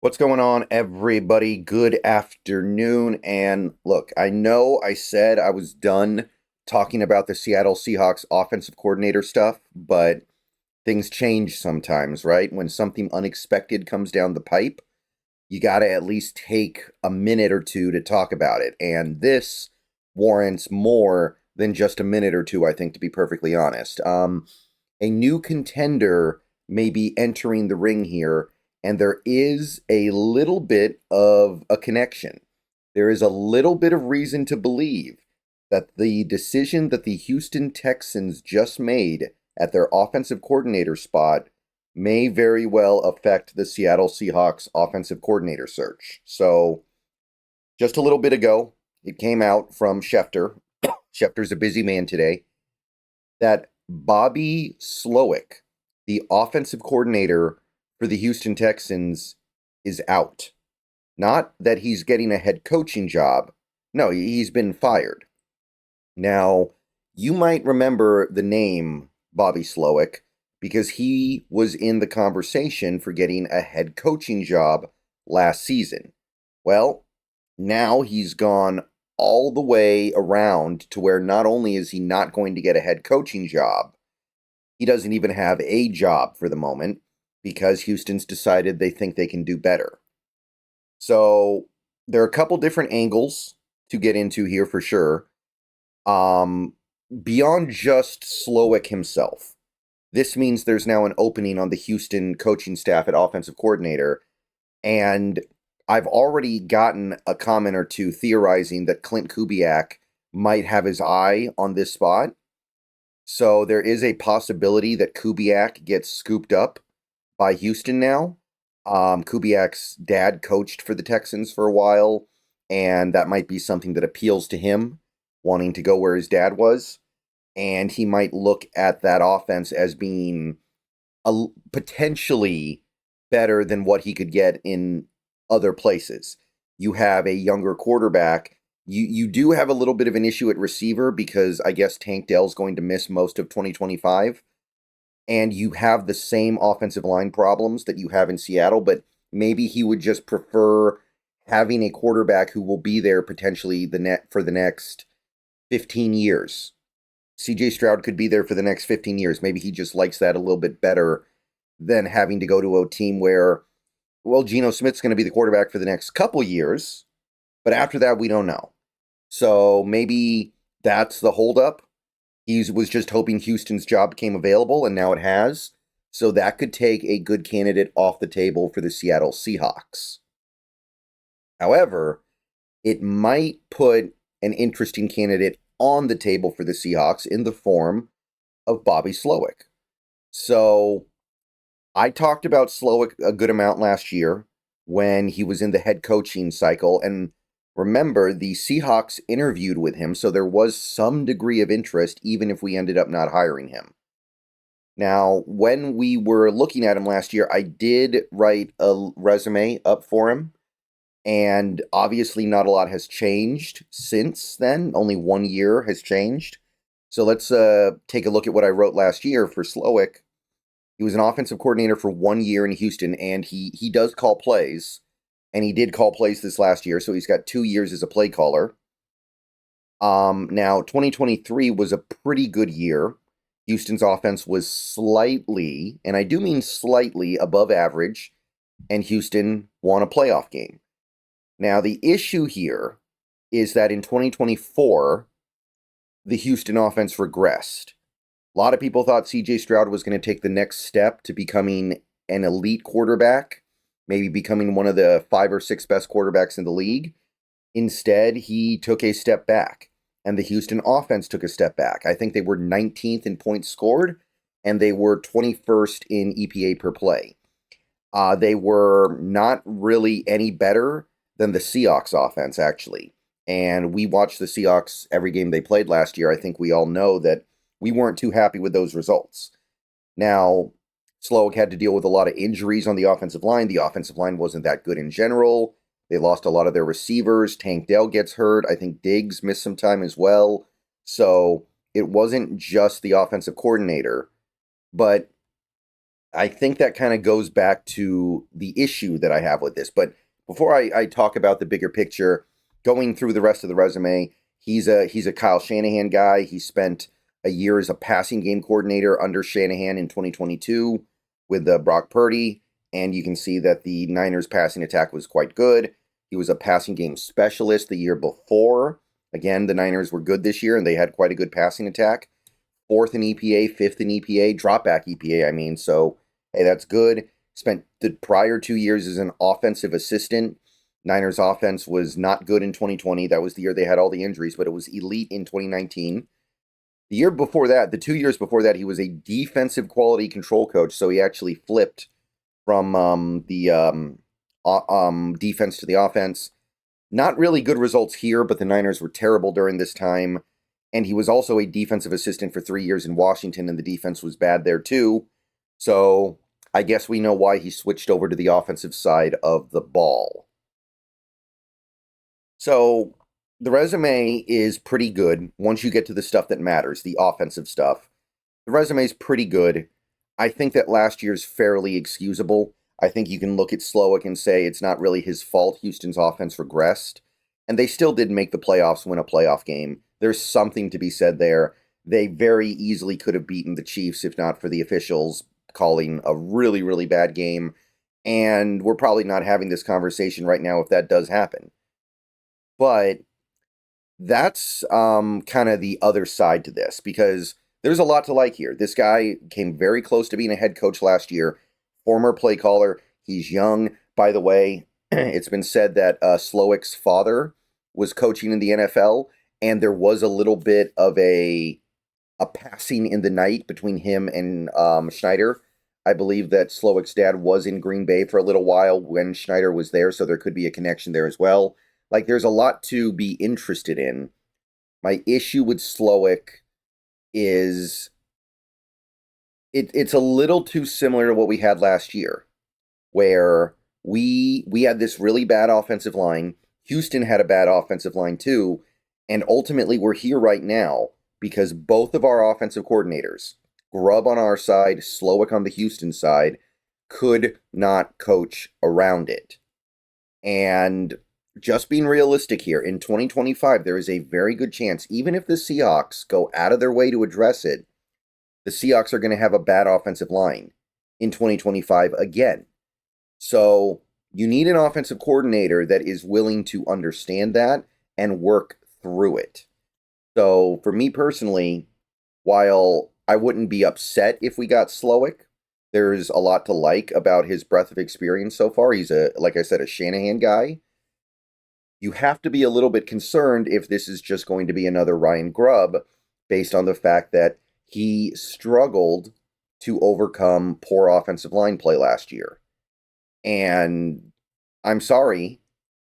What's going on, everybody? Good afternoon. And look, I know I said I was done talking about the Seattle Seahawks offensive coordinator stuff, but things change sometimes, right? When something unexpected comes down the pipe, you got to at least take a minute or two to talk about it. And this warrants more than just a minute or two, I think, to be perfectly honest. A new contender may be entering the ring here, and there is a little bit of a connection. There is a little bit of reason to believe that the decision that the Houston Texans just made at their offensive coordinator spot may very well affect the Seattle Seahawks offensive coordinator search. So, just a little bit ago, it came out from Schefter. Schefter's a busy man today. That Bobby Slowik, the offensive coordinator for the Houston Texans, is out. Not that he's getting a head coaching job. No, he's been fired. Now, you might remember the name Bobby Slowik because he was in the conversation for getting a head coaching job last season. Well, now he's gone all the way around to where not only is he not going to get a head coaching job, he doesn't even have a job for the moment because Houston's decided they think they can do better. So there are a couple different angles to get into here for sure. Beyond just Slowik himself, this means there's now an opening on the Houston coaching staff at offensive coordinator, and I've already gotten a comment or two theorizing that Klint Kubiak might have his eye on this spot. So there is a possibility that Kubiak gets scooped up by Houston now. Kubiak's dad coached for the Texans for a while, and that might be something that appeals to him, wanting to go where his dad was. And he might look at that offense as being potentially better than what he could get in other places. You have a younger quarterback. You do have a little bit of an issue at receiver because I guess Tank Dell's going to miss most of 2025. And you have the same offensive line problems that you have in Seattle, but maybe he would just prefer having a quarterback who will be there potentially for the next 15 years. CJ Stroud could be there for the next 15 years. Maybe he just likes that a little bit better than having to go to a team where, well, Geno Smith's going to be the quarterback for the next couple years, but after that, we don't know. So maybe that's the holdup. He was just hoping Houston's job came available, and now it has. So that could take a good candidate off the table for the Seattle Seahawks. However, it might put an interesting candidate on the table for the Seahawks in the form of Bobby Slowik. So I talked about Slowik a good amount last year when he was in the head coaching cycle, and remember, the Seahawks interviewed with him, so there was some degree of interest, even if we ended up not hiring him. Now, when we were looking at him last year, I did write a resume up for him, and obviously not a lot has changed since then. Only 1 year has changed. So let's take a look at what I wrote last year for Slowik. He was an offensive coordinator for 1 year in Houston, and he does call plays. And he did call plays this last year, so he's got 2 years as a play caller. Now, 2023 was a pretty good year. Houston's offense was slightly, and I do mean slightly, above average, and Houston won a playoff game. Now, the issue here is that in 2024, the Houston offense regressed. A lot of people thought CJ Stroud was going to take the next step to becoming an elite quarterback, maybe becoming one of the 5 or 6 best quarterbacks in the league. Instead, he took a step back, and the Houston offense took a step back. I think they were 19th in points scored, and they were 21st in EPA per play. They were not really any better than the Seahawks offense, actually. And we watched the Seahawks every game they played last year. I think we all know that we weren't too happy with those results. Now, Slowik had to deal with a lot of injuries on the offensive line. The offensive line wasn't that good in general. They lost a lot of their receivers. Tank Dell gets hurt. I think Diggs missed some time as well. So it wasn't just the offensive coordinator. But I think that kind of goes back to the issue that I have with this. But before I talk about the bigger picture, going through the rest of the resume, he's a Kyle Shanahan guy. He spent a year as a passing game coordinator under Shanahan in 2022 with Brock Purdy, and you can see that the Niners' passing attack was quite good. He was a passing game specialist the year before. Again, the Niners were good this year, and they had quite a good passing attack. Fourth in EPA, fifth in EPA, dropback EPA, I mean. So, hey, that's good. Spent the prior 2 years as an offensive assistant. Niners offense was not good in 2020. That was the year they had all the injuries, but it was elite in 2019. The year before that, the 2 years before that, he was a defensive quality control coach. So he actually flipped from the defense to the offense. Not really good results here, but the Niners were terrible during this time. And he was also a defensive assistant for 3 years in Washington, and the defense was bad there too. So I guess we know why he switched over to the offensive side of the ball. So the resume is pretty good once you get to the stuff that matters, the offensive stuff. The resume is pretty good. I think that last year's fairly excusable. I think you can look at Slowik and say it's not really his fault Houston's offense regressed. And they still did make the playoffs, win a playoff game. There's something to be said there. They very easily could have beaten the Chiefs if not for the officials calling a really, really bad game. And we're probably not having this conversation right now if that does happen. But that's kind of the other side to this, because there's a lot to like here. This guy came very close to being a head coach last year, former play caller. He's young. By the way, it's been said that Slowik's father was coaching in the NFL, and there was a little bit of a passing in the night between him and Schneider. I believe that Slowik's dad was in Green Bay for a little while when Schneider was there, so there could be a connection there as well. Like, there's a lot to be interested in. My issue with Slowik is it's a little too similar to what we had last year, where we had this really bad offensive line. Houston had a bad offensive line too, and ultimately we're here right now because both of our offensive coordinators, Grubb on our side, Slowik on the Houston side, could not coach around it. And just being realistic here, in 2025, there is a very good chance, even if the Seahawks go out of their way to address it, the Seahawks are going to have a bad offensive line in 2025 again. So you need an offensive coordinator that is willing to understand that and work through it. So for me personally, while I wouldn't be upset if we got Slowik, there's a lot to like about his breadth of experience so far. He's like I said, a Shanahan guy. You have to be a little bit concerned if this is just going to be another Ryan Grubb, based on the fact that he struggled to overcome poor offensive line play last year. And I'm sorry,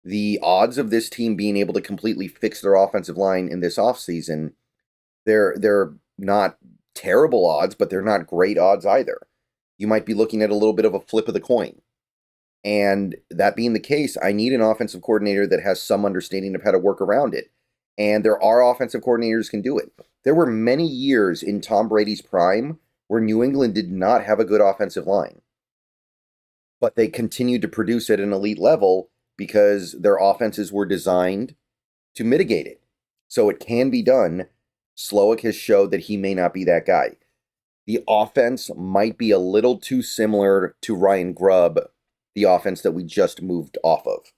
the odds of this team being able to completely fix their offensive line in this offseason, they're not terrible odds, but they're not great odds either. You might be looking at a little bit of a flip of the coin. And that being the case, I need an offensive coordinator that has some understanding of how to work around it. And there are offensive coordinators who can do it. There were many years in Tom Brady's prime where New England did not have a good offensive line. But they continued to produce at an elite level because their offenses were designed to mitigate it. So it can be done. Slowik has showed that he may not be that guy. The offense might be a little too similar to Ryan Grubb, the offense that we just moved off of.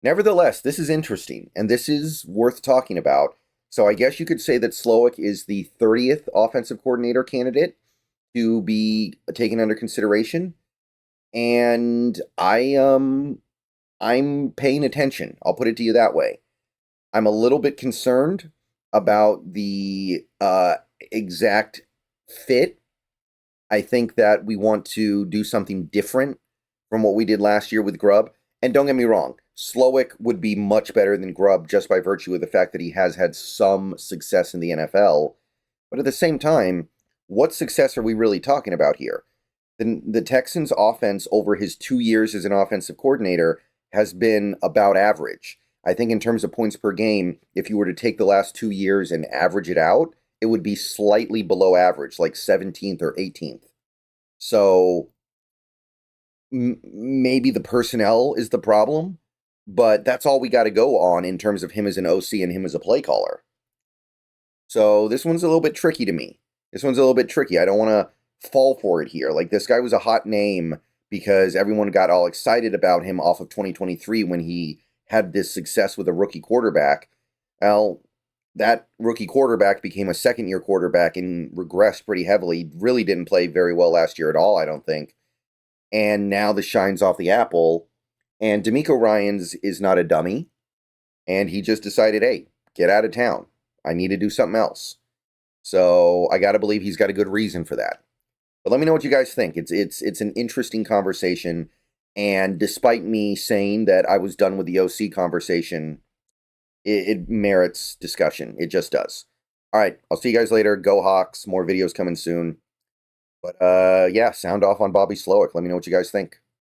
Nevertheless, this is interesting, and this is worth talking about. So I guess you could say that Slowik is the 30th offensive coordinator candidate to be taken under consideration. And I'm paying attention. I'll put it to you that way. I'm a little bit concerned about the exact fit. I think that we want to do something different from what we did last year with Grubb. And don't get me wrong, Slowik would be much better than Grubb just by virtue of the fact that he has had some success in the NFL. But at the same time, what success are we really talking about here? The Texans' offense over his 2 years as an offensive coordinator has been about average. I think in terms of points per game, if you were to take the last 2 years and average it out, it would be slightly below average, like 17th or 18th. So maybe the personnel is the problem, but that's all we got to go on in terms of him as an OC and him as a play caller. So this one's a little bit tricky to me. This one's a little bit tricky. I don't want to fall for it here. Like, this guy was a hot name because everyone got all excited about him off of 2023 when he had this success with a rookie quarterback. Well, that rookie quarterback became a second-year quarterback and regressed pretty heavily. Really didn't play very well last year at all, I don't think. And now the shine's off the apple. And D'Amico Ryans is not a dummy. And he just decided, hey, get out of town. I need to do something else. So I got to believe he's got a good reason for that. But let me know what you guys think. It's an interesting conversation. And despite me saying that I was done with the OC conversation, it merits discussion. It just does. All right, I'll see you guys later. Go Hawks. More videos coming soon. But yeah, sound off on Bobby Slowik. Let me know what you guys think.